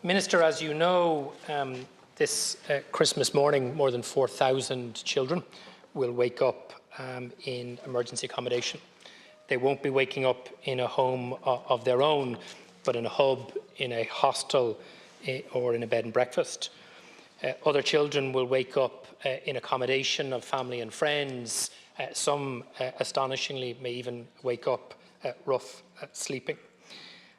Minister, as you know, this Christmas morning, more than 4,000 children will wake up in emergency accommodation. They won't be waking up in a home of their own, but in a hub, in a hostel, or in a bed and breakfast. Other children will wake up in accommodation of family and friends. Some, astonishingly, may even wake up rough sleeping.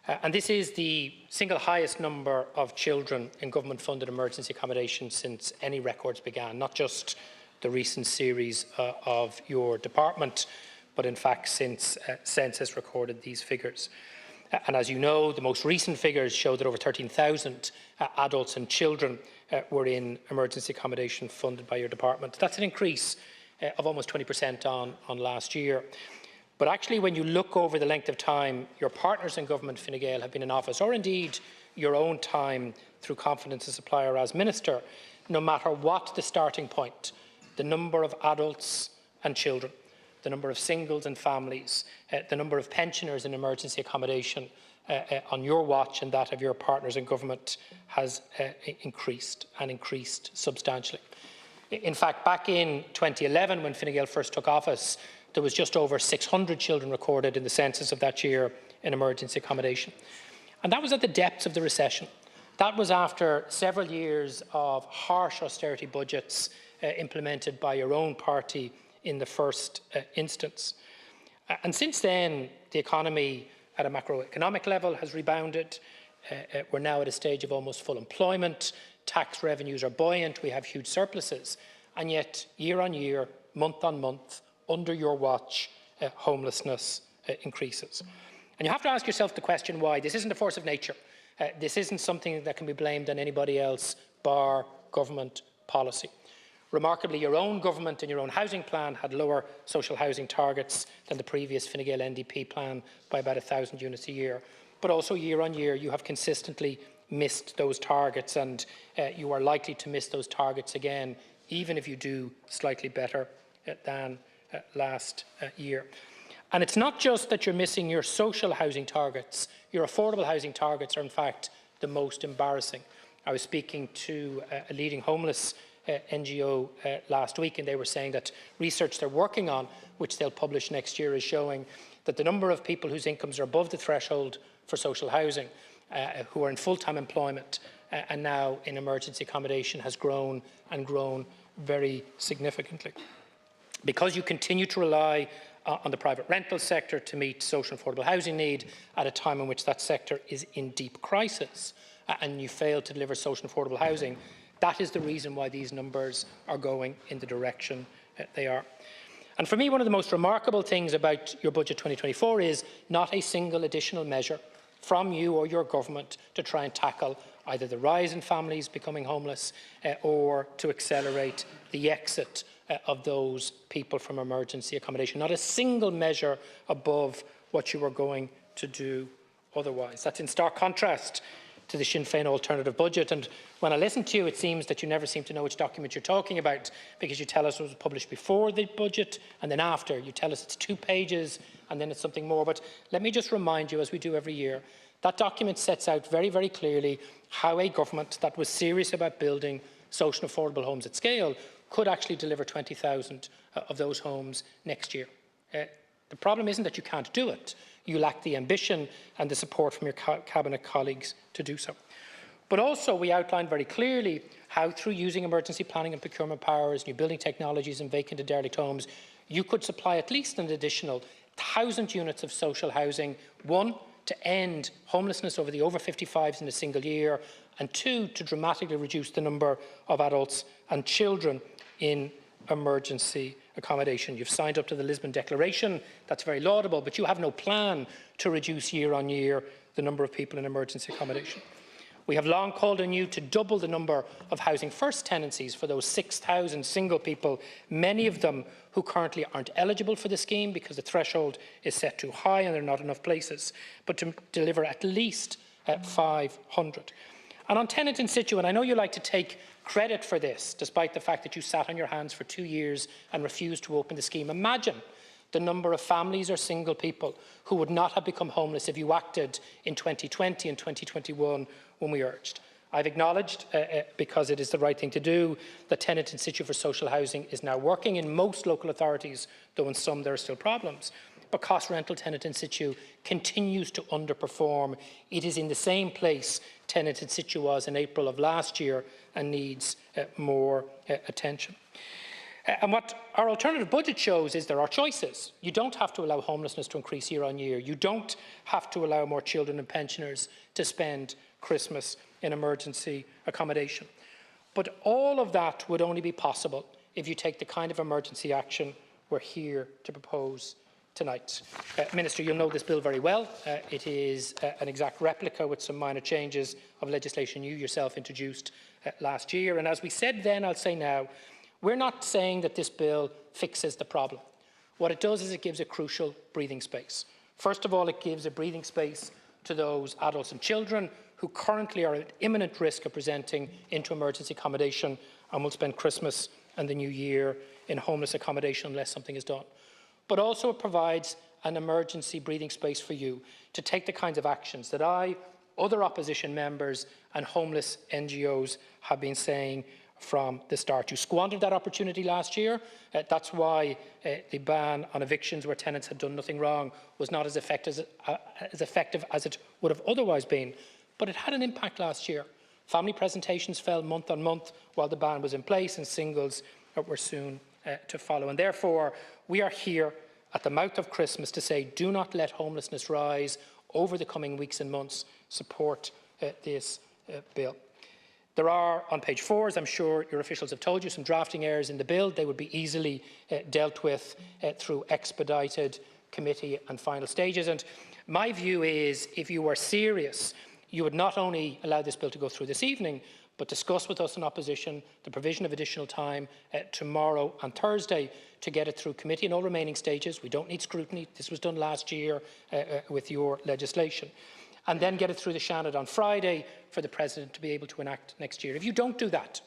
And this is the single highest number of children in government-funded emergency accommodation since any records began, not just the recent series of your department, but in fact since Census recorded these figures. And as you know, the most recent figures show that over 13,000 adults and children were in emergency accommodation funded by your department. That's an increase of almost 20% on last year. But actually, when you look over the length of time your partners in government, Fine Gael, have been in office, or indeed your own time through confidence as supplier as minister, no matter what the starting point, the number of adults and children, the number of singles and families, the number of pensioners in emergency accommodation on your watch and that of your partners in government has increased, and increased substantially. In fact, back in 2011, when Fine Gael first took office, there was just over 600 children recorded in the census of that year in emergency accommodation. And that was at the depths of the recession. That was after several years of harsh austerity budgets implemented by your own party in the first instance. And since then, the economy at a macroeconomic level has rebounded. We're now at a stage of almost full employment. Tax revenues are buoyant. We have huge surpluses. And yet, year on year, month on month, under your watch, homelessness increases. And you have to ask yourself the question why. This isn't a force of nature. This isn't something that can be blamed on anybody else, bar government policy. Remarkably, your own government and your own housing plan had lower social housing targets than the previous Fine Gael NDP plan by about 1,000 units a year. But also year on year, you have consistently missed those targets, and you are likely to miss those targets again, even if you do slightly better than last year. And it's not just that you're missing your social housing targets. Your affordable housing targets are, in fact, the most embarrassing. I was speaking to a leading homeless NGO last week, and they were saying that research they're working on, which they'll publish next year, is showing that the number of people whose incomes are above the threshold for social housing, who are in full-time employment and now in emergency accommodation, has grown and grown very significantly. Because you continue to rely on the private rental sector to meet social and affordable housing need at a time in which that sector is in deep crisis, and you fail to deliver social and affordable housing, that is the reason why these numbers are going in the direction they are. And for me, one of the most remarkable things about your budget 2024 is not a single additional measure from you or your government to try and tackle either the rise in families becoming homeless or to accelerate the exit of those people from emergency accommodation. Not a single measure above what you were going to do otherwise. That's in stark contrast to the Sinn Féin alternative budget. And when I listen to you, it seems that you never seem to know which document you're talking about, because you tell us it was published before the budget and then after. You tell us it's 2 pages and then it's something more. But let me just remind you, as we do every year, that document sets out very, very clearly how a government that was serious about building social and affordable homes at scale could actually deliver 20,000 of those homes next year. The problem isn't that you can't do it. You lack the ambition and the support from your cabinet colleagues to do so. But also, we outlined very clearly how, through using emergency planning and procurement powers, new building technologies and vacant and derelict homes, you could supply at least an additional 1,000 units of social housing, one, to end homelessness over the over 55s in a single year, and two, to dramatically reduce the number of adults and children in emergency accommodation. You've signed up to the Lisbon Declaration. That's very laudable, but you have no plan to reduce year on year the number of people in emergency accommodation. We have long called on you to double the number of Housing First tenancies for those 6,000 single people, many of them who currently aren't eligible for the scheme because the threshold is set too high and there are not enough places, but to deliver at least 500. And on tenant in situ, and I know you like to take credit for this, despite the fact that you sat on your hands for 2 years and refused to open the scheme. Imagine the number of families or single people who would not have become homeless if you acted in 2020 and 2021 when we urged. I've acknowledged, because it is the right thing to do, that tenant in situ for social housing is now working in most local authorities, though in some there are still problems. But cost rental tenant in situ continues to underperform. It is in the same place tenant in situ was in April of last year and needs more attention. And what our alternative budget shows is there are choices. You don't have to allow homelessness to increase year on year. You don't have to allow more children and pensioners to spend Christmas in emergency accommodation. But all of that would only be possible if you take the kind of emergency action we're here to propose tonight. Minister, you'll know this bill very well. It is an exact replica with some minor changes of legislation you yourself introduced last year. And as we said then, I'll say now, we're not saying that this bill fixes the problem. What it does is it gives a crucial breathing space. First of all, it gives a breathing space to those adults and children who currently are at imminent risk of presenting into emergency accommodation and will spend Christmas and the New Year in homeless accommodation unless something is done. But also it provides an emergency breathing space for you to take the kinds of actions that I, other opposition members and homeless NGOs have been saying from the start. You squandered that opportunity last year. That's why the ban on evictions where tenants had done nothing wrong was not as effective as it would have otherwise been. But it had an impact last year. Family presentations fell month on month while the ban was in place, and singles were soon to follow. And therefore, we are here at the mouth of Christmas to say, do not let homelessness rise over the coming weeks and months. Support this bill. There are, on page 4, as I'm sure your officials have told you, some drafting errors in the bill. They would be easily dealt with through expedited committee and final stages. And my view is, if you were serious, you would not only allow this bill to go through this evening, but discuss with us in opposition the provision of additional time tomorrow and Thursday to get it through committee in all remaining stages. We don't need scrutiny. This was done last year with your legislation. And then get it through the Seanad on Friday for the President to be able to enact next year. If you don't do that,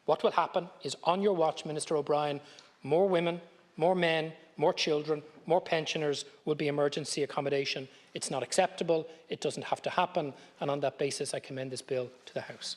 what will happen is, on your watch, Minister O'Brien, more women, more men, more children, more pensioners will be emergency accommodation. It's not acceptable. It doesn't have to happen. And on that basis, I commend this bill to the House.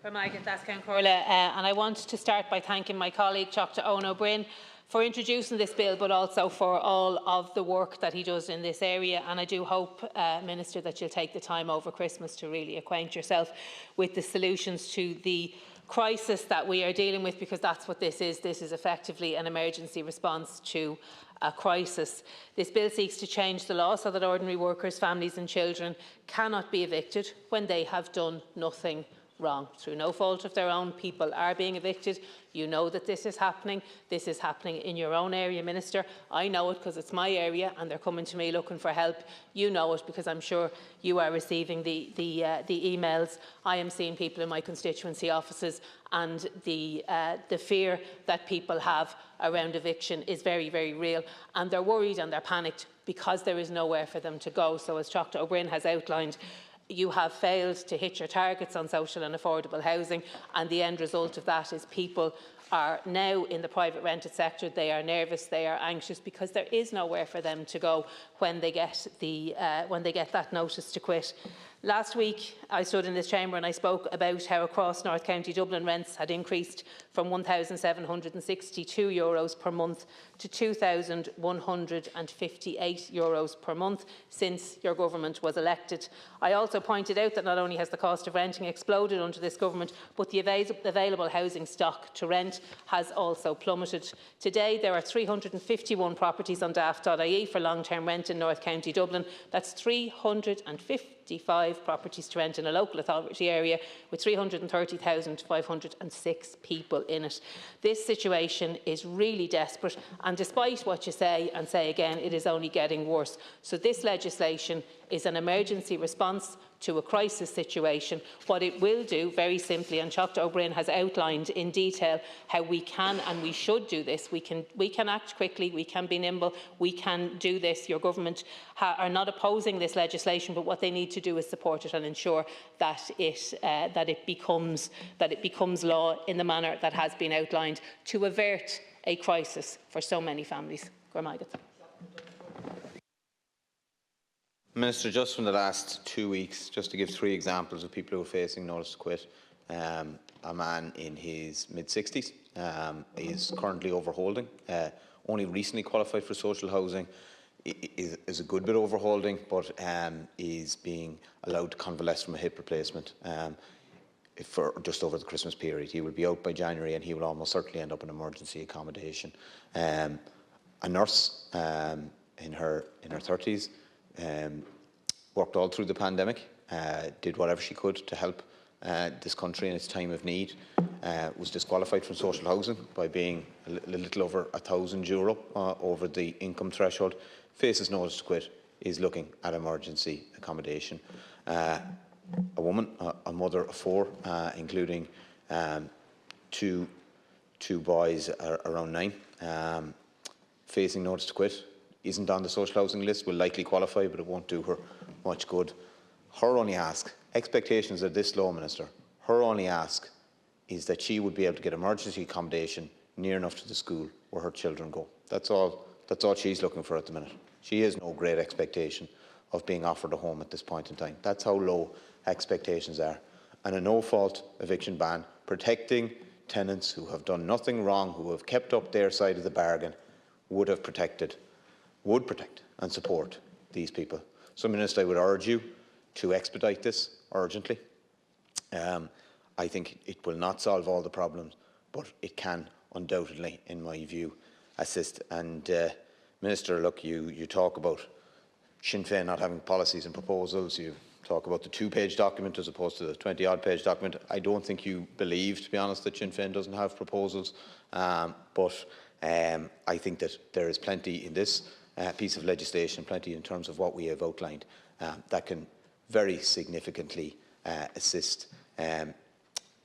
And I want to start by thanking my colleague, Dr. Eoin O'Brien, for introducing this bill, but also for all of the work that he does in this area. And I do hope, Minister, that you'll take the time over Christmas to really acquaint yourself with the solutions to the crisis that we are dealing with, because that's what this is. This is effectively an emergency response to a crisis. This bill seeks to change the law so that ordinary workers, families and children cannot be evicted when they have done nothing wrong. Through no fault of their own, people are being evicted. You know that this is happening. This is happening in your own area, Minister. I know it because it's my area and they're coming to me looking for help. You know it because I'm sure you are receiving the emails. I am seeing people in my constituency offices, and the fear that people have around eviction is very, very real, and they're worried and they're panicked because there is nowhere for them to go. So, as Dr. O'Brien has outlined, you have failed to hit your targets on social and affordable housing, and the end result of that is people are now in the private rented sector. They are nervous, they are anxious, because there is nowhere for them to go when they get that notice to quit. Last week, I stood in this chamber and I spoke about how across North County Dublin rents had increased from €1,762 per month to €2,158 per month since your government was elected. I also pointed out that not only has the cost of renting exploded under this government, but the available housing stock to rent has also plummeted. Today, there are 351 properties on daft.ie for long-term rent in North County Dublin. That's 355 properties to rent in a local authority area with 330,506 people in it. This situation is really desperate, and despite what you say and say again, it is only getting worse. So this legislation is an emergency response to a crisis situation. What it will do, very simply, and Dr. O'Brien has outlined in detail how we can and we should do this. We can act quickly, we can be nimble, we can do this. Your government are not opposing this legislation, but what they need to do is support it and ensure that it becomes law in the manner that has been outlined to avert a crisis for so many families. Minister, just from the last 2 weeks, just to give 3 examples of people who are facing notice to quit, a man in his mid-60s is currently overholding, only recently qualified for social housing, is a good bit overholding, but is being allowed to convalesce from a hip replacement for just over the Christmas period. He will be out by January and he will almost certainly end up in emergency accommodation. A nurse in her 30s worked all through the pandemic, did whatever she could to help this country in its time of need, was disqualified from social housing by being a little over €1,000 over the income threshold, faces notice to quit, is looking at emergency accommodation. A woman, a mother of 4, including two boys around 9, facing notice to quit, isn't on the social housing list, will likely qualify, but it won't do her much good. Her only ask, expectations are this low, Minister, her only ask is that she would be able to get emergency accommodation near enough to the school where her children go. That's all she's looking for at the minute. She has no great expectation of being offered a home at this point in time. That's how low expectations are. And a no-fault eviction ban, protecting tenants who have done nothing wrong, who have kept up their side of the bargain, would protect and support these people. So, Minister, I would urge you to expedite this urgently. I think it will not solve all the problems, but it can undoubtedly, in my view, assist. And Minister, look, you talk about Sinn Féin not having policies and proposals. You talk about the 2-page document as opposed to the 20-odd page document. I don't think you believe, to be honest, that Sinn Féin doesn't have proposals, but I think that there is plenty in this piece of legislation, plenty in terms of what we have outlined, that can very significantly assist.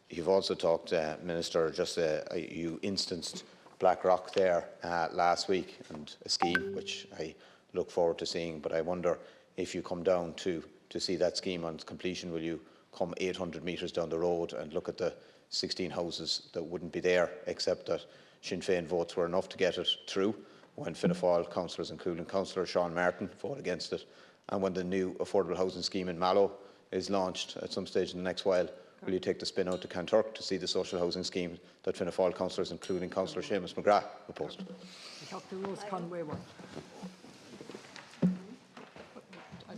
You've also talked, Minister, just you instanced Blackrock there last week, and a scheme which I look forward to seeing, but I wonder if you come down to see that scheme on completion, will you come 800 metres down the road and look at the 16 houses that wouldn't be there, except that Sinn Féin votes were enough to get it through, when Fianna Fáil councillors, including Councillor Sean Martin, vote against it, and when the new affordable housing scheme in Mallow is launched at some stage in the next while, will you take the spin out to Kanturk to see the social housing scheme that Fianna Fáil councillors, including Councillor Seamus McGrath, opposed? I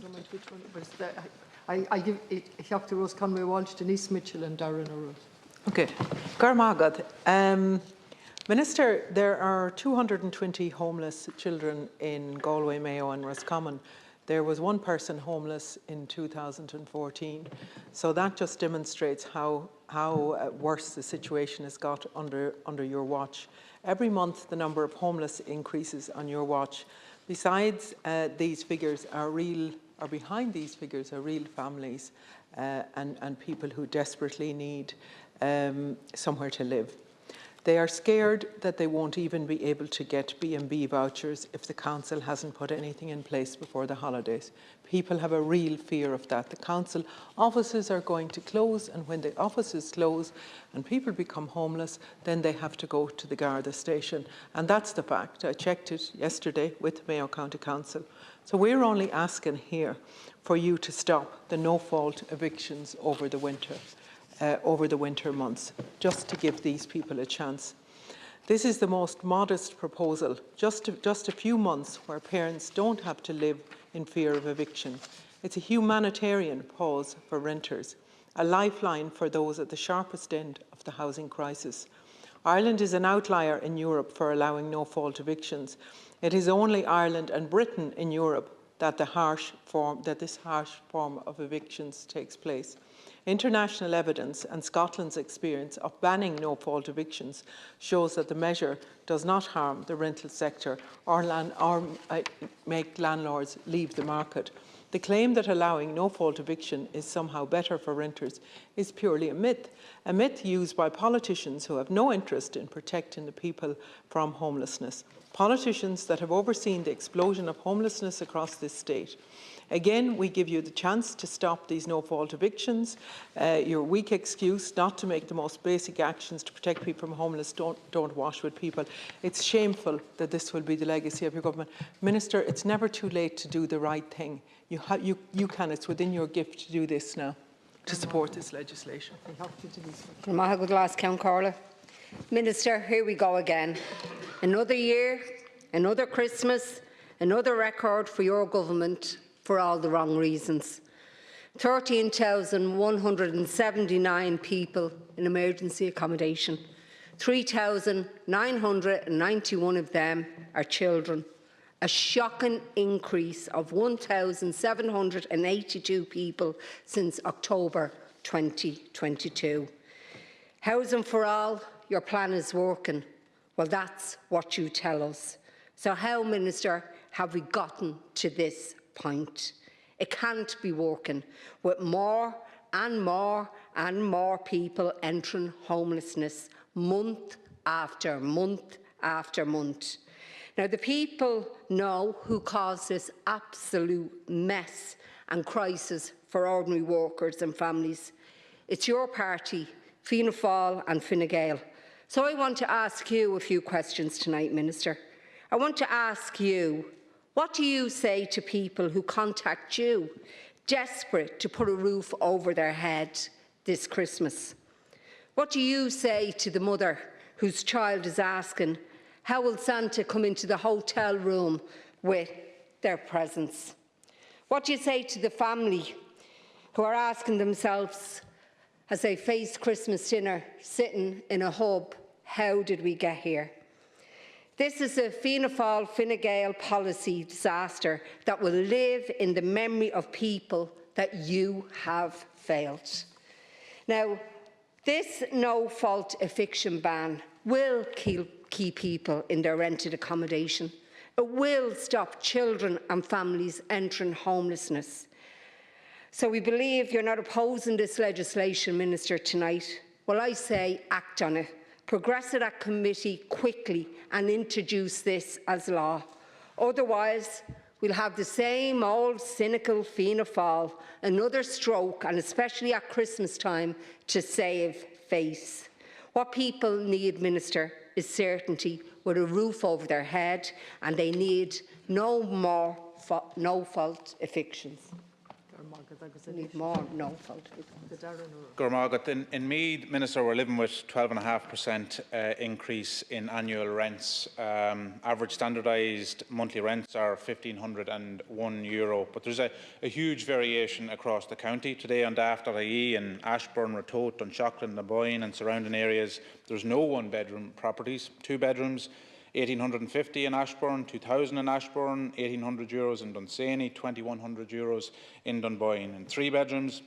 don't mind which one, but I give it Dr. Rose Conway Walsh, Denise Mitchell and Darren O'Rourke. Okay. Garmagad. Minister, there are 220 homeless children in Galway, Mayo and Roscommon. There was 1 person homeless in 2014. So that just demonstrates how worse the situation has got under your watch. Every month the number of homeless increases on your watch. Besides these figures are real, or behind these figures are real families and people who desperately need somewhere to live. They are scared that they won't even be able to get B&B vouchers if the council hasn't put anything in place before the holidays. People have a real fear of that. The council offices are going to close, and when the offices close and people become homeless, then they have to go to the Garda station. And that's the fact. I checked it yesterday with Mayo County Council. So we're only asking here for you to stop the no-fault evictions over the winter months, just to give these people a chance. This is the most modest proposal, just a few months where parents don't have to live in fear of eviction. It's a humanitarian pause for renters, a lifeline for those at the sharpest end of the housing crisis. Ireland is an outlier in Europe for allowing no-fault evictions. It is only Ireland and Britain in Europe that this harsh form of evictions takes place. International evidence and Scotland's experience of banning no-fault evictions shows that the measure does not harm the rental sector or make landlords leave the market. The claim that allowing no-fault eviction is somehow better for renters is purely a myth used by politicians who have no interest in protecting the people from homelessness. Politicians that have overseen the explosion of homelessness across this state. Again, we give you the chance to stop these no-fault evictions. Your weak excuse not to make the most basic actions to protect people from homeless don't wash with people. It's shameful that this will be the legacy of your government. Minister, it's never too late to do the right thing. You can. It's within your gift to do this now, to support this legislation. Minister, here we go again. Another year, another Christmas, another record for your government for all the wrong reasons. 13,179 people in emergency accommodation. 3,991 of them are children. A shocking increase of 1,782 people since October 2022. Housing for all, your plan is working. Well, that's what you tell us. So how, Minister, have we gotten to this point? It can't be working with more and more and more people entering homelessness month after month after month. Now, the people know who caused this absolute mess and crisis for ordinary workers and families. It's your party, Fianna Fáil and Fine Gael. So I want to ask you a few questions tonight, Minister. I want to ask you, what do you say to people who contact you, desperate to put a roof over their head this Christmas? What do you say to the mother whose child is asking, how will Santa come into the hotel room with their presents? What do you say to the family who are asking themselves, as they face Christmas dinner sitting in a hub, how did we get here? This is a Fianna Fáil, Fine Gael policy disaster that will live in the memory of people that you have failed. Now, this no-fault eviction ban will keep people in their rented accommodation. It will stop children and families entering homelessness. So we believe you're not opposing this legislation, Minister, tonight. Well, I say act on it. Progress it at committee quickly and introduce this as law. Otherwise, we'll have the same old cynical Fianna Fáil, another stroke, and especially at Christmas time, to save face. What people need, Minister, is certainty with a roof over their head, and they need no more no-fault evictions. Need more no-fault evictions. In Meath, Minister, we're living with 12.5% increase in annual rents. Average standardised monthly rents are €1,501, but there's a huge variation across the county. Today on Daft.ie in Ashbourne, Ratoath, Dunshaughlin, Naboyne and surrounding areas, there's no one-bedroom properties. 2 bedrooms, €1,850 in Ashbourne, €2,000 in Ashbourne, €1,800 in Dunsany, €2,100 in Dunboyne. And 3 bedrooms,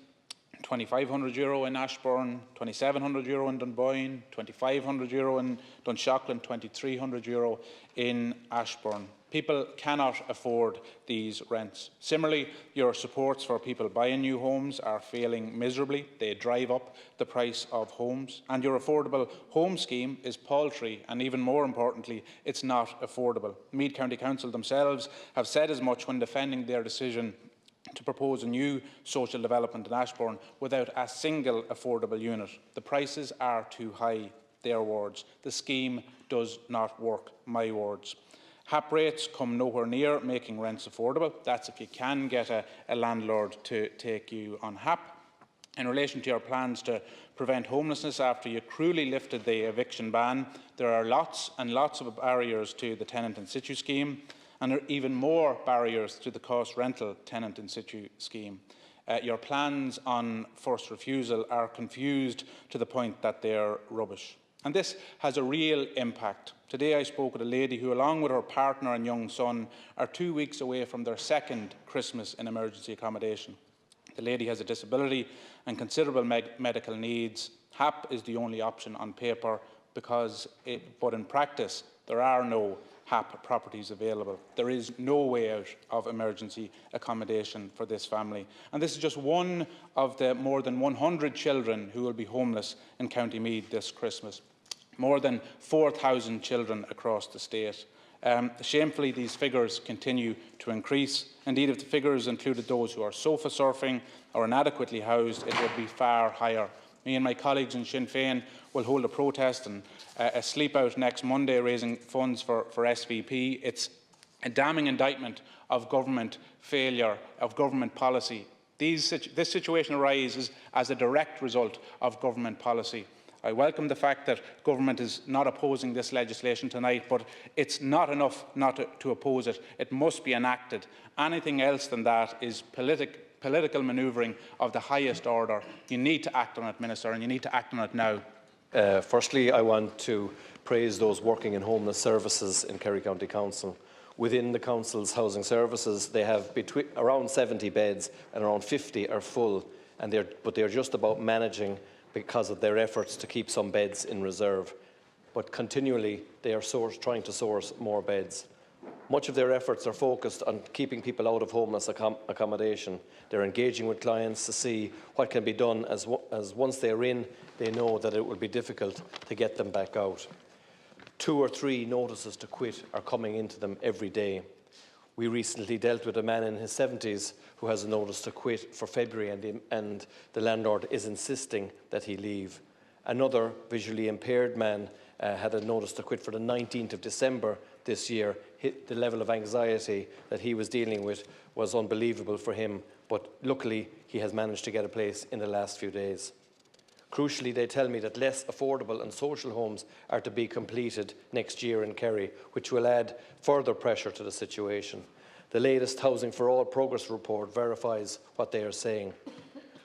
€2,500 in Ashbourne, €2,700 in Dunboyne, €2,500 in Dunshaughlin, €2,300 in Ashbourne. People cannot afford these rents. Similarly, your supports for people buying new homes are failing miserably. They drive up the price of homes. And your affordable home scheme is paltry, and even more importantly, it's not affordable. Meath County Council themselves have said as much when defending their decision to propose a new social development in Ashbourne without a single affordable unit. The prices are too high, their words. The scheme does not work, my words. HAP rates come nowhere near making rents affordable. That's if you can get a landlord to take you on HAP. In relation to your plans to prevent homelessness after you cruelly lifted the eviction ban, there are lots and lots of barriers to the tenant in situ scheme, and there are even more barriers to the cost rental tenant in situ scheme. Your plans on first refusal are confused to the point that they are rubbish. And this has a real impact. Today I spoke with a lady who, along with her partner and young son, are 2 weeks away from their second Christmas in emergency accommodation. The lady has a disability and considerable medical needs. HAP is the only option on paper, but in practice there are no HAP properties available. There is no way out of emergency accommodation for this family. And this is just one of the more than 100 children who will be homeless in County Meath this Christmas. More than 4,000 children across the state. Shamefully, these figures continue to increase. Indeed, if the figures included those who are sofa surfing or inadequately housed, it would be far higher. Me and my colleagues in Sinn Féin will hold a protest and a sleep out next Monday raising funds for SVP. It's a damning indictment of government failure, of government policy. This situation arises as a direct result of government policy. I welcome the fact that government is not opposing this legislation tonight, but it's not enough not to oppose it. It must be enacted. Anything else than that is political manoeuvring of the highest order. You need to act on it, Minister, and you need to act on it now. Firstly, I want to praise those working in homeless services in Kerry County Council. Within the Council's housing services, they have around 70 beds and around 50 are full, but they're just about managing because of their efforts to keep some beds in reserve. But continually, they are trying to source more beds. Much of their efforts are focused on keeping people out of homeless accommodation. They're engaging with clients to see what can be done, as once they're in, they know that it will be difficult to get them back out. 2 or 3 notices to quit are coming into them every day. We recently dealt with a man in his 70s who has a notice to quit for February, and the landlord is insisting that he leave. Another visually impaired man had a notice to quit for the 19th of December this year. The level of anxiety that he was dealing with was unbelievable for him, but luckily he has managed to get a place in the last few days. Crucially, they tell me that less affordable and social homes are to be completed next year in Kerry, which will add further pressure to the situation. The latest Housing for All progress report verifies what they are saying.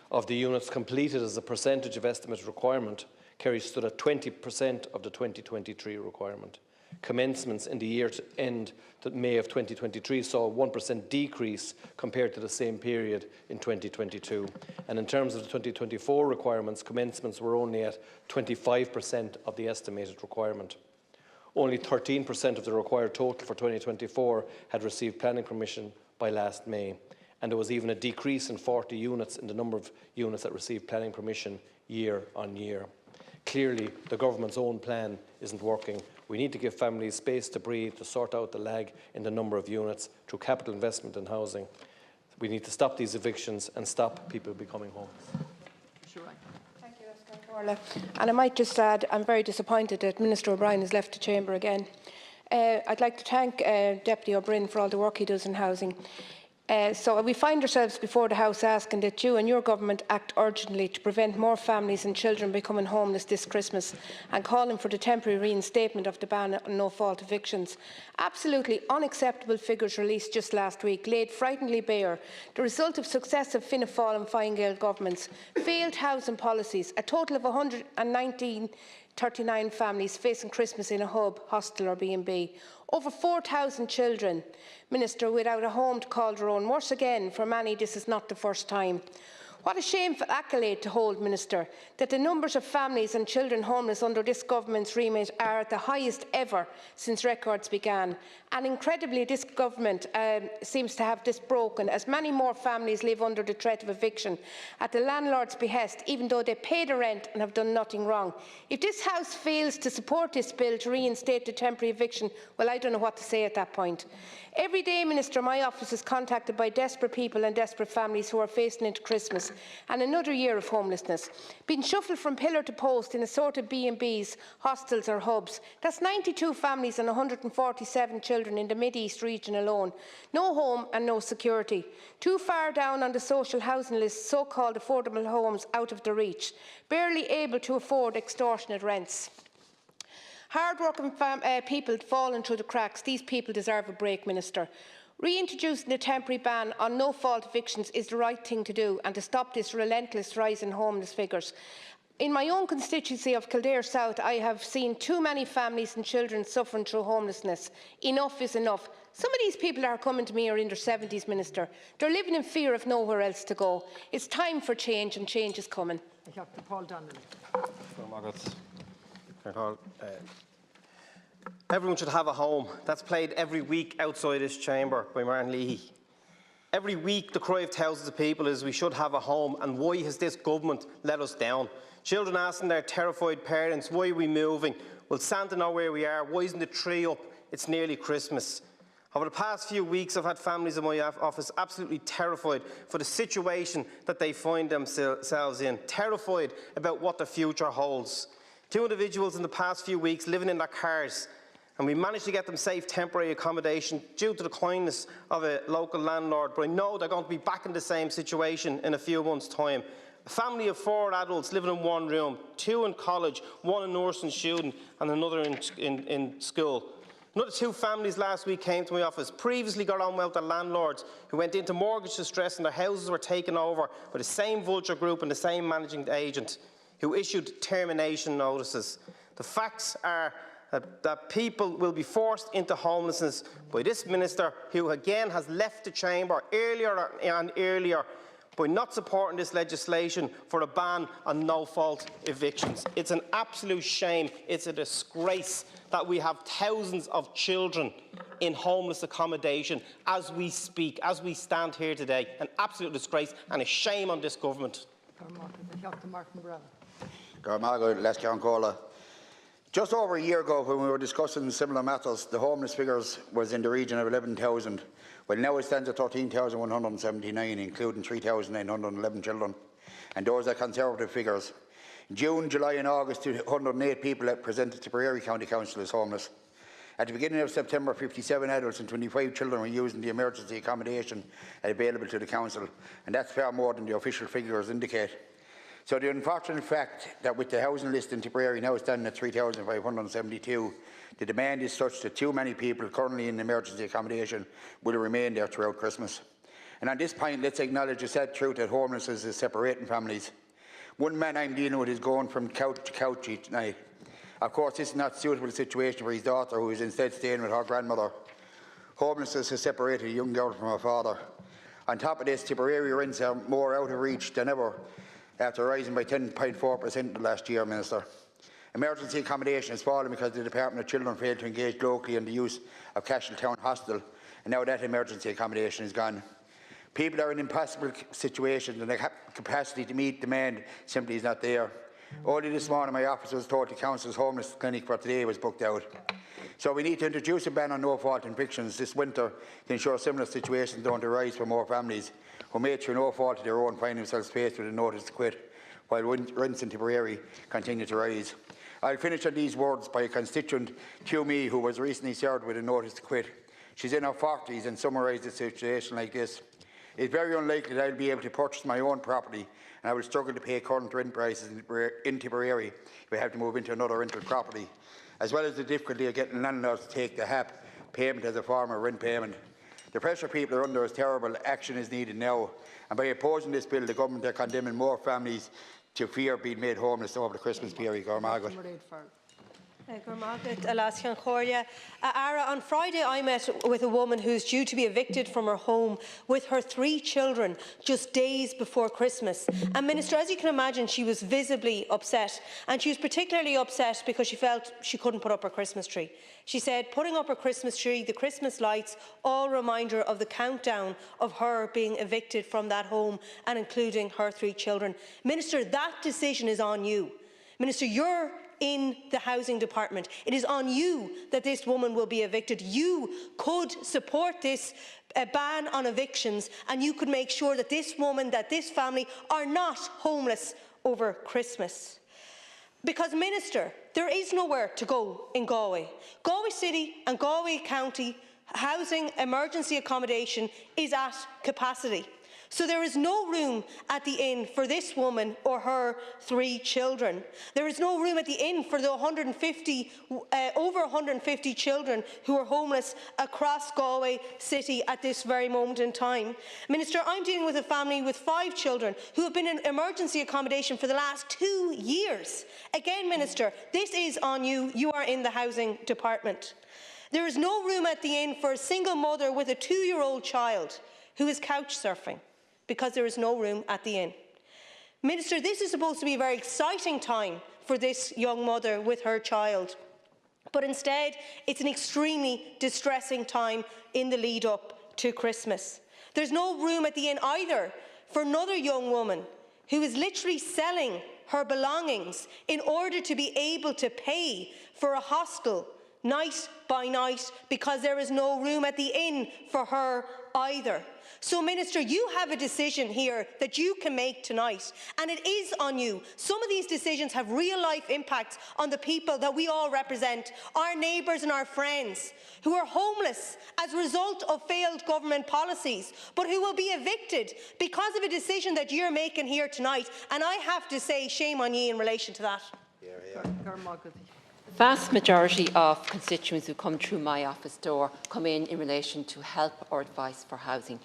Of the units completed as a percentage of estimated requirement, Kerry stood at 20% of the 2023 requirement. Commencements in the year to end to May of 2023 saw a 1% decrease compared to the same period in 2022. And in terms of the 2024 requirements, commencements were only at 25% of the estimated requirement. Only 13% of the required total for 2024 had received planning permission by last May. And there was even a decrease in 40 units in the number of units that received planning permission year on year. Clearly, the government's own plan isn't working. We need to give families space to breathe, to sort out the lag in the number of units through capital investment in housing. We need to stop these evictions and stop people becoming homeless. Thank you, Orla. And I might just add, I'm very disappointed that Minister O'Brien has left the chamber again. I'd like to thank Deputy O'Brien for all the work he does in housing. So we find ourselves before the House asking that you and your government act urgently to prevent more families and children becoming homeless this Christmas, and calling for the temporary reinstatement of the ban on no-fault evictions. Absolutely unacceptable figures released just last week laid frighteningly bare the result of successive Fianna Fáil and Fine Gael governments, failed housing policies, a total of 139 families facing Christmas in a hub, hostel or B&B. Over 4,000 children, Minister, without a home to call their own. Worse again, for many this is not the first time. What a shameful accolade to hold, Minister, that the numbers of families and children homeless under this government's remit are at the highest ever since records began. And incredibly, this government seems to have this broken, as many more families live under the threat of eviction at the landlord's behest, even though they pay the rent and have done nothing wrong. If this House fails to support this bill to reinstate the temporary eviction, well, I don't know what to say at that point. Every day, Minister, my office is contacted by desperate people and desperate families who are facing into Christmas and another year of homelessness, being shuffled from pillar to post in assorted B&Bs, hostels or hubs. That's 92 families and 147 children in the Mid-East region alone. No home and no security. Too far down on the social housing list, so-called affordable homes out of their reach, barely able to afford extortionate rents. Hard-working people falling through the cracks. These people deserve a break, Minister. Reintroducing the temporary ban on no-fault evictions is the right thing to do, and to stop this relentless rise in homeless figures. In my own constituency of Kildare South, I have seen too many families and children suffering through homelessness. Enough is enough. Some of these people that are coming to me are in their 70s, Minister. They're living in fear of nowhere else to go. It's time for change, and change is coming. Paul Donnelly. Everyone should have a home. That's played every week outside this chamber by Martin Leahy. Every week the cry of thousands of people is we should have a home, and why has this government let us down? Children asking their terrified parents, why are we moving? Will Santa know where we are? Why isn't the tree up it's nearly Christmas. Over the past few weeks, I've had families in my office absolutely terrified for the situation that they find themselves in, terrified about what the future holds. 2 individuals in the past few weeks living in their cars, and we managed to get them safe temporary accommodation due to the kindness of a local landlord, but I know they're going to be back in the same situation in a few months' time. A family of 4 adults living in one room, 2 in college, 1 a nursing student and another in school. Another 2 families last week came to my office, previously got on well with the landlords who went into mortgage distress and their houses were taken over by the same vulture group and the same managing agent who issued termination notices. The facts are that people will be forced into homelessness by this minister, who again has left the chamber earlier and earlier by not supporting this legislation for a ban on no-fault evictions. It's an absolute shame. It's a disgrace that we have thousands of children in homeless accommodation as we speak, as we stand here today. An absolute disgrace and a shame on this government. Just over a year ago, when we were discussing similar matters, the homeless figures was in the region of 11,000. Well, now it stands at 13,179, including 3,911 children. And those are Conservative figures. In June, July and August, 208 people presented to Tipperary County Council as homeless. At the beginning of September, 57 adults and 25 children were using the emergency accommodation available to the Council, and that's far more than the official figures indicate. So the unfortunate fact that with the housing list in Tipperary now standing at 3,572, the demand is such that too many people currently in emergency accommodation will remain there throughout Christmas. And on this point, let's acknowledge the sad truth that homelessness is separating families. One man I'm dealing with is going from couch to couch each night. Of course, this is not a suitable situation for his daughter, who is instead staying with her grandmother. Homelessness has separated a young girl from her father. On top of this, Tipperary rents are more out of reach than ever, after rising by 10.4% last year, Minister. Emergency accommodation has fallen because the Department of Children failed to engage locally in the use of Castletown Hostel, and now that emergency accommodation is gone. People are in impossible situations and the capacity to meet demand simply is not there. Only this morning my office was told the Council's homeless clinic for today was booked out. So we need to introduce a ban on no-fault evictions this winter to ensure similar situations don't arise for more families who may through no fault of their own find themselves faced with a notice to quit while rents in Tipperary continue to rise. I'll finish on these words by a constituent to me who was recently served with a notice to quit. She's in her 40s and summarised a situation like this. It's very unlikely that I'll be able to purchase my own property, and I will struggle to pay current rent prices in Tipperary if I have to move into another rental property, as well as the difficulty of getting landlords to take the HAP payment as a form of rent payment. The pressure people are under is terrible. Action is needed now, and by opposing this bill, the government are condemning more families to fear being made homeless over the Christmas period. On Friday I met with a woman who is due to be evicted from her home with her 3 children just days before Christmas. And Minister, as you can imagine, she was visibly upset, and she was particularly upset because she felt she couldn't put up her Christmas tree. She said putting up her Christmas tree, the Christmas lights, all reminder of the countdown of her being evicted from that home and including her 3 children. Minister, that decision is on you. Minister, you're in the housing department. It is on you that this woman will be evicted. You could support this ban on evictions, and you could make sure that this woman, that this family are not homeless over Christmas. Because, Minister, there is nowhere to go in Galway. Galway City and Galway County housing emergency accommodation is at capacity. So there is no room at the inn for this woman or her 3 children. There is no room at the inn for the over 150 children who are homeless across Galway City at this very moment in time. Minister, I'm dealing with a family with 5 children who have been in emergency accommodation for the last 2 years. Again, Minister, this is on you. You are in the housing department. There is no room at the inn for a single mother with a 2-year-old child who is couch surfing, because there is no room at the inn. Minister, this is supposed to be a very exciting time for this young mother with her child, but instead it's an extremely distressing time in the lead up to Christmas. There's no room at the inn either for another young woman who is literally selling her belongings in order to be able to pay for a hostel night by night, because there is no room at the inn for her either. So, Minister, you have a decision here that you can make tonight, and it is on you. Some of these decisions have real-life impacts on the people that we all represent, our neighbours and our friends, who are homeless as a result of failed government policies, but who will be evicted because of a decision that you're making here tonight. And I have to say, shame on you in relation to that. The vast majority of constituents who come through my office door come in relation to help or advice for housing.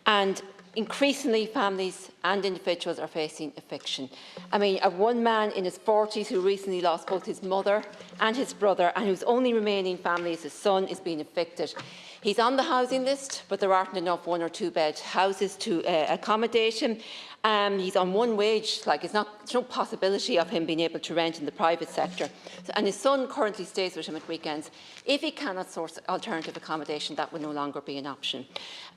And increasingly, families and individuals are facing eviction. I mean, one man in his 40s who recently lost both his mother and his brother, and whose only remaining family is his son, is being evicted. He's on the housing list, but there aren't enough 1- or 2-bed houses to accommodate him. He's on one wage, there's no possibility of him being able to rent in the private sector. And his son currently stays with him at weekends. If he cannot source alternative accommodation, that will no longer be an option.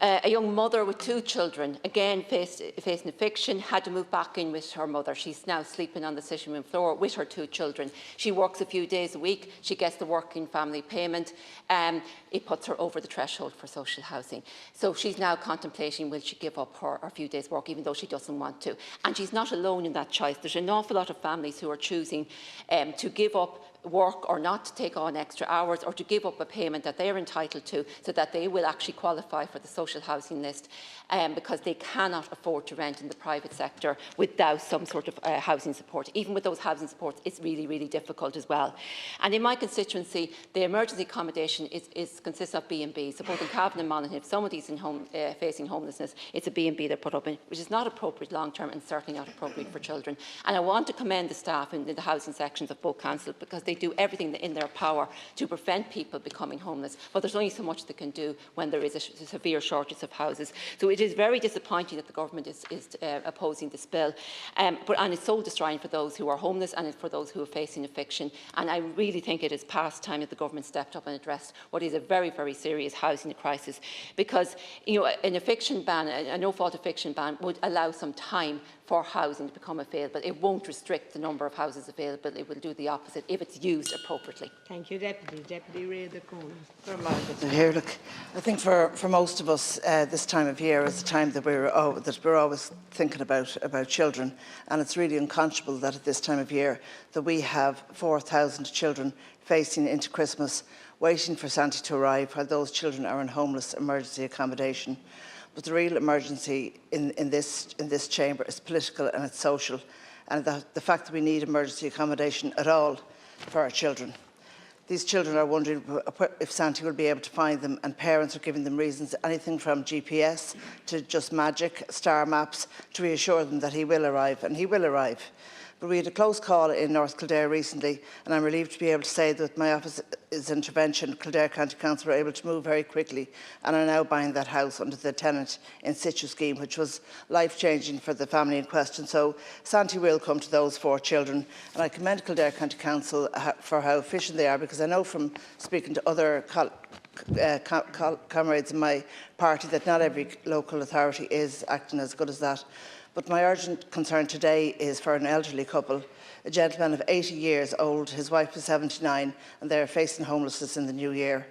A young mother with 2 children, again facing eviction, had to move back in with her mother. She's now sleeping on the sitting room floor with her 2 children. She works a few days a week. She gets the working family payment. It puts her over the threshold for social housing. So she's now contemplating, will she give up her few days' work, even though she doesn't want to. And she's not alone in that choice. There's an awful lot of families who are choosing to give up work or not to take on extra hours, or to give up a payment that they're entitled to so that they will actually qualify for the social housing list, because they cannot afford to rent in the private sector without some sort of housing support. Even with those housing supports, it's really, really difficult as well. And in my constituency, the emergency accommodation consists of B&B. So both in Cavan and Monaghan, if somebody's facing homelessness, it's a B&B they're put up in, which is not appropriate long-term and certainly not appropriate for children. And I want to commend the staff in the housing sections of both councils, because they do everything in their power to prevent people becoming homeless. But there's only so much they can do when there is a severe shortage of houses. So it is very disappointing that the government is opposing this bill. And it's soul destroying for those who are homeless and for those who are facing eviction. And I really think it is past time that the government stepped up and addressed what is a very, very serious housing crisis. Because an eviction ban, a no-fault eviction ban, would allow some time for housing to become available. It won't restrict the number of houses available. It will do the opposite if it's used appropriately. Thank you, Deputy Ray the Cone. Here, look, I think for most of us, this time of year is the time that we're always thinking about children, and it's really unconscionable that at this time of year that we have 4,000 children facing into Christmas, waiting for Santa to arrive, while those children are in homeless emergency accommodation. But the real emergency in this chamber is political and it's social, and the fact that we need emergency accommodation at all for our children. These children are wondering if Santa will be able to find them, and parents are giving them reasons, anything from GPS to just magic, star maps, to reassure them that he will arrive, and he will arrive. But we had a close call in North Kildare recently, and I'm relieved to be able to say that with my office's intervention, Kildare County Council were able to move very quickly and are now buying that house under the tenant in situ scheme, which was life-changing for the family in question. So Santa will come to those 4 children, and I commend Kildare County Council for how efficient they are, because I know from speaking to other comrades in my party that not every local authority is acting as good as that. But my urgent concern today is for an elderly couple, a gentleman of 80 years old, his wife is 79, and they are facing homelessness in the new year.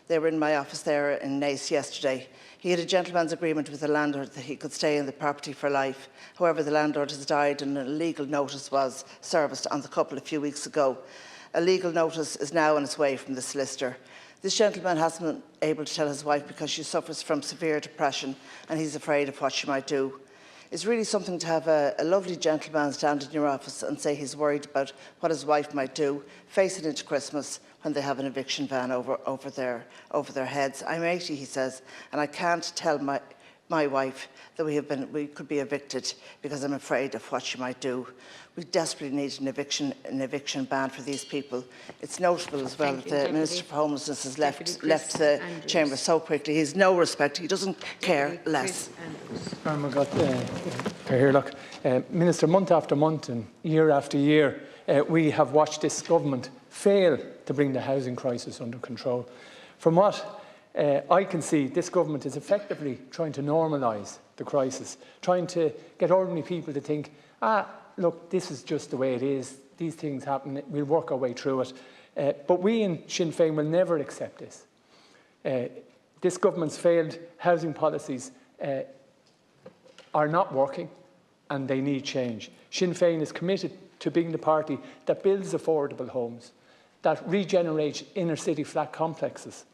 They were in my office there in Naas yesterday. He had a gentleman's agreement with the landlord that he could stay in the property for life. However, the landlord has died and a legal notice was serviced on the couple a few weeks ago. A legal notice is now on its way from the solicitor. This gentleman hasn't been able to tell his wife because she suffers from severe depression and he's afraid of what she might do. It's really something to have a lovely gentleman stand in your office and say he's worried about what his wife might do, facing into Christmas when they have an eviction ban over their heads. I'm 80, he says, and I can't tell my wife that we could be evicted because I'm afraid of what she might do. We desperately need an eviction ban for these people. It's notable as well that the Minister for Homelessness has left the chamber so quickly. He has no respect. He doesn't care less. Minister, month after month and year after year, we have watched this government fail to bring the housing crisis under control. From what I can see, this government is effectively trying to normalise the crisis, trying to get ordinary people to think, look, this is just the way it is. These things happen. We'll work our way through it. But we in Sinn Féin will never accept this. This government's failed housing policies are not working and they need change. Sinn Féin is committed to being the party that builds affordable homes, that regenerates inner city flat complexes,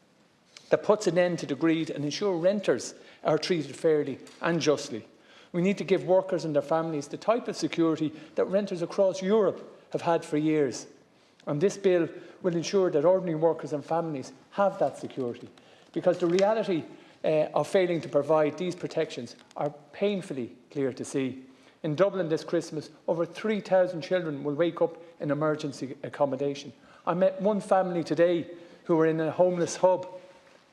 that puts an end to the greed and ensure renters are treated fairly and justly. We need to give workers and their families the type of security that renters across Europe have had for years. And this bill will ensure that ordinary workers and families have that security, because the reality of failing to provide these protections are painfully clear to see. In Dublin this Christmas, over 3,000 children will wake up in emergency accommodation. I met one family today who were in a homeless hub,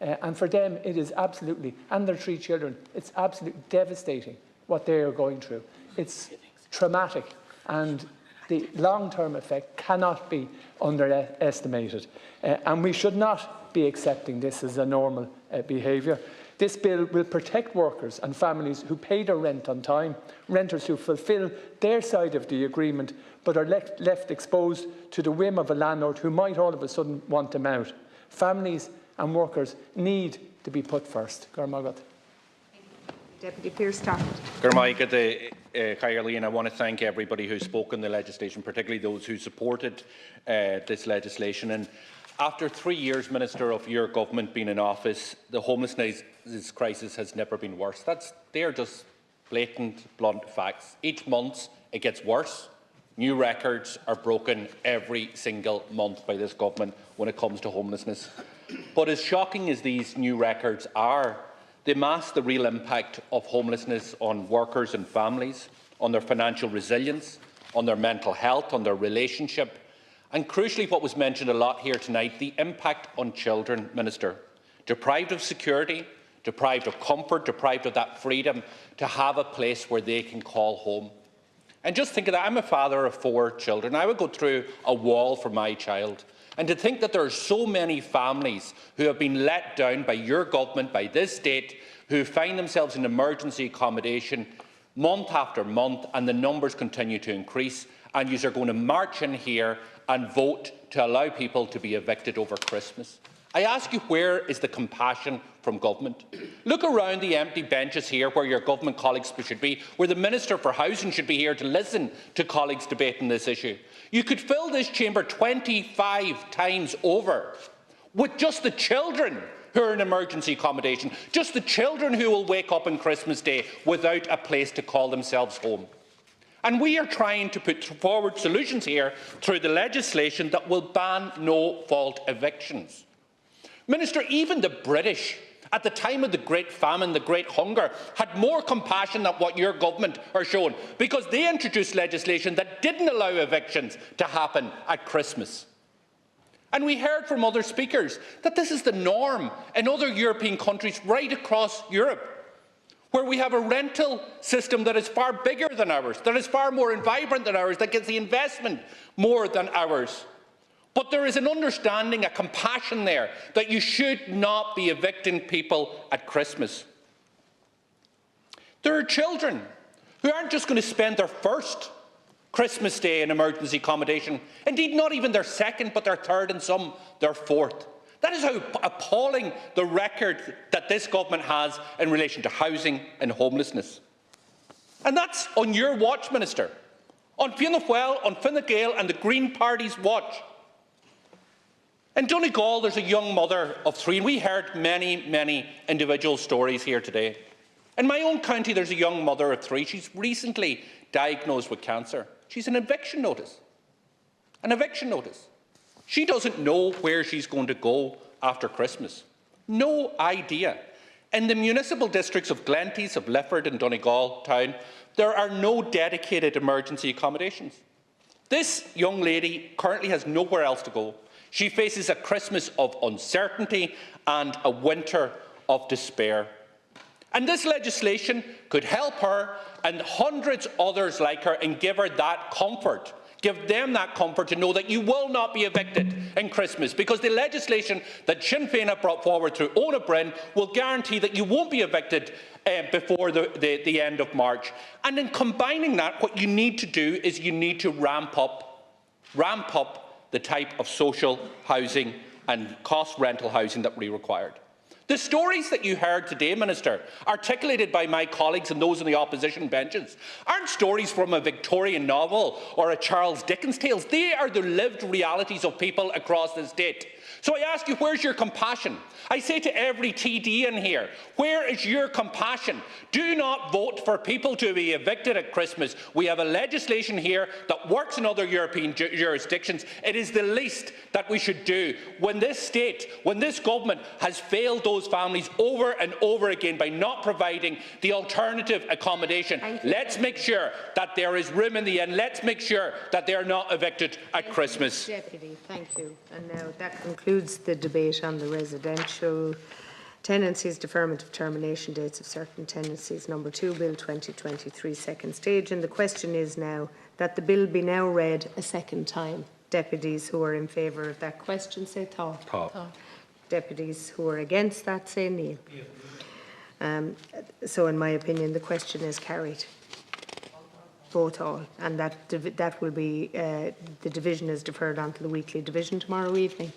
and for them it is absolutely, and their 3 children, it's absolutely devastating what they are going through. It's traumatic, and the long-term effect cannot be underestimated. And we should not be accepting this as a normal behaviour. This bill will protect workers and families who pay their rent on time, renters who fulfil their side of the agreement but are left exposed to the whim of a landlord who might all of a sudden want them out. Families and workers need to be put first. Deputy Pearce-Stafford. I want to thank everybody who spoke on the legislation, particularly those who supported this legislation. And after 3 years, Minister, of your government being in office, the homelessness crisis has never been worse. They are just blatant, blunt facts. Each month it gets worse. New records are broken every single month by this government when it comes to homelessness. But as shocking as these new records are, they mask the real impact of homelessness on workers and families, on their financial resilience, on their mental health, on their relationship, and crucially, what was mentioned a lot here tonight, the impact on children, Minister. Deprived of security, deprived of comfort, deprived of that freedom to have a place where they can call home. And just think of that, I'm a father of 4 children. I would go through a wall for my child. And to think that there are so many families who have been let down by your government, by this state, who find themselves in emergency accommodation month after month, and the numbers continue to increase, and you are going to march in here and vote to allow people to be evicted over Christmas. I ask you, where is the compassion from government? Look around the empty benches here where your government colleagues should be, where the Minister for Housing should be here to listen to colleagues debating this issue. You could fill this chamber 25 times over with just the children who are in emergency accommodation, just the children who will wake up on Christmas Day without a place to call themselves home. And we are trying to put forward solutions here through the legislation that will ban no-fault evictions. Minister, even the British, at the time of the Great Famine, the Great Hunger, had more compassion than what your government are showing, because they introduced legislation that didn't allow evictions to happen at Christmas. And we heard from other speakers that this is the norm in other European countries right across Europe, where we have a rental system that is far bigger than ours, that is far more vibrant than ours, that gets the investment more than ours. But there is an understanding, a compassion there, that you should not be evicting people at Christmas. There are children who aren't just going to spend their first Christmas Day in emergency accommodation, indeed not even their second, but their third, and some their fourth. That is how appalling the record that this government has in relation to housing and homelessness. And that's on your watch, Minister. On Fianna Fáil, on Fine Gael and the Green Party's watch. In Donegal, there's a young mother of 3, and we heard many individual stories here today. In my own county, there's a young mother of 3. She's recently diagnosed with cancer. She's an eviction notice. An eviction notice. She doesn't know where she's going to go after Christmas. No idea. In the municipal districts of Glenties, of Lifford and Donegal town, there are no dedicated emergency accommodations. This young lady currently has nowhere else to go. She faces a Christmas of uncertainty and a winter of despair. And this legislation could help her and hundreds others like her and give her that comfort. Give them that comfort to know that you will not be evicted in Christmas, because the legislation that Sinn Féin have brought forward through Ona Brin will guarantee that you won't be evicted before the end of March. And in combining that, what you need to do is you need to ramp up the type of social housing and cost rental housing that we required. The stories that you heard today, Minister, articulated by my colleagues and those on the opposition benches, aren't stories from a Victorian novel or a Charles Dickens tale. They are the lived realities of people across the state. So I ask you, where's your compassion? I say to every TD in here, where is your compassion? Do not vote for people to be evicted at Christmas. We have a legislation here that works in other European jurisdictions. It is the least that we should do when this state, when this government has failed those families over and over again by not providing the alternative accommodation. Let's make sure that there is room in the end. Let's make sure that they are not evicted at Christmas. Deputy, thank you. And now that concludes the debate on the residential tenancies, deferment of termination dates of certain tenancies, number 2, Bill 2023, second stage. And the question is now that the bill be now read a second time. Deputies who are in favour of that question say Tá. Tá. Deputies who are against that say Níl. So in my opinion the question is carried. Vote all, and that will be the division is deferred onto the weekly division tomorrow evening.